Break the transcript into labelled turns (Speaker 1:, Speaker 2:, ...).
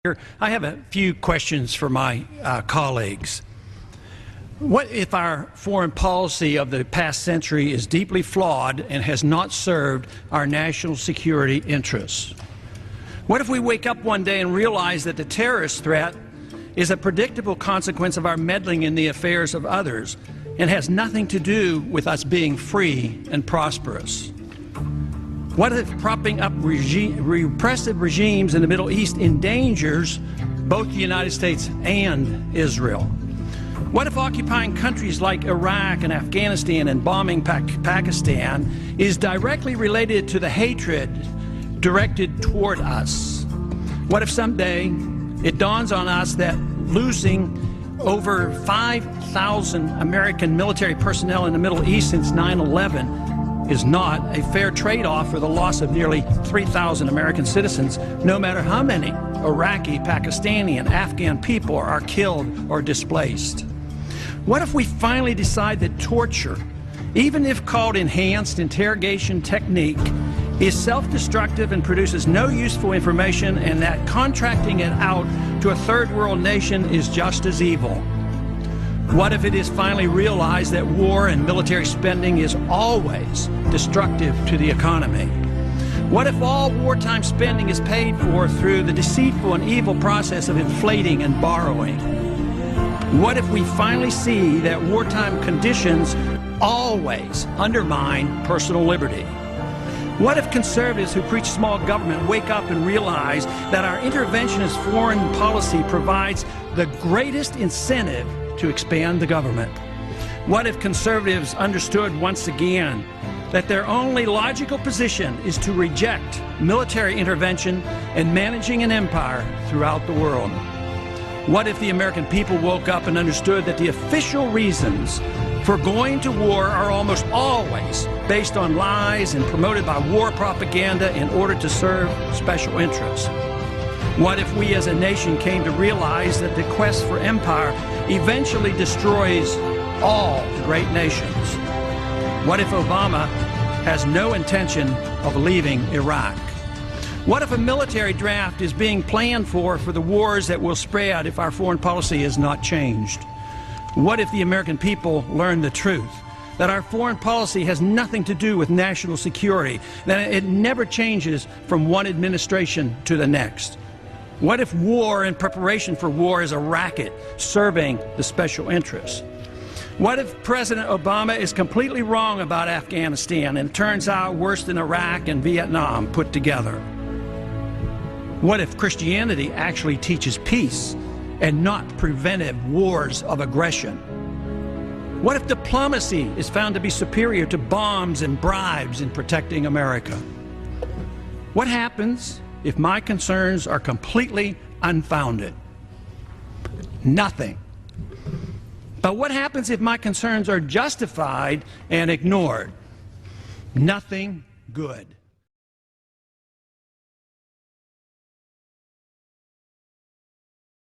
Speaker 1: I have a few questions for my colleagues. What if our foreign policy of the past century is deeply flawed and has not served our national security interests? What if we wake up one day and realize that the terrorist threat is a predictable consequence of our meddling in the affairs of others and has nothing to do with us being free and prosperous? What if propping up repressive regimes in the Middle East endangers both the United States and Israel? What if occupying countries like Iraq and Afghanistan and bombing Pakistan is directly related to the hatred directed toward us? What if someday it dawns on us that losing over 5,000 American military personnel in the Middle East since 9/11 is not a fair trade-off for the loss of nearly 3,000 American citizens, no matter how many Iraqi, Pakistani, and Afghan people are killed or displaced? What if we finally decide that torture, even if called enhanced interrogation technique, is self-destructive and produces no useful information, and that contracting it out to a third world nation is just as evil? What if it is finally realized that war and military spending is always destructive to the economy? What if all wartime spending is paid for through the deceitful and evil process of inflating and borrowing? What if we finally see that wartime conditions always undermine personal liberty? What if conservatives who preach small government wake up and realize that our interventionist foreign policy provides the greatest incentive to expand the government? What if conservatives understood once again that their only logical position is to reject military intervention and managing an empire throughout the world? What if the American people woke up and understood that the official reasons for going to war are almost always based on lies and promoted by war propaganda in order to serve special interests? What if we as a nation came to realize that the quest for empire eventually destroys all the great nations? What if Obama has no intention of leaving Iraq? What if a military draft is being planned for the wars that will spread if our foreign policy is not changed? What if the American people learn the truth, that our foreign policy has nothing to do with national security, that it never changes from one administration to the next? What if war and preparation for war is a racket serving the special interests? What if President Obama is completely wrong about Afghanistan and it turns out worse than Iraq and Vietnam put together? What if Christianity actually teaches peace and not preventive wars of aggression? What if diplomacy is found to be superior to bombs and bribes in protecting America? What happens if my concerns are completely unfounded? Nothing. But what happens if my concerns are justified and ignored? Nothing good.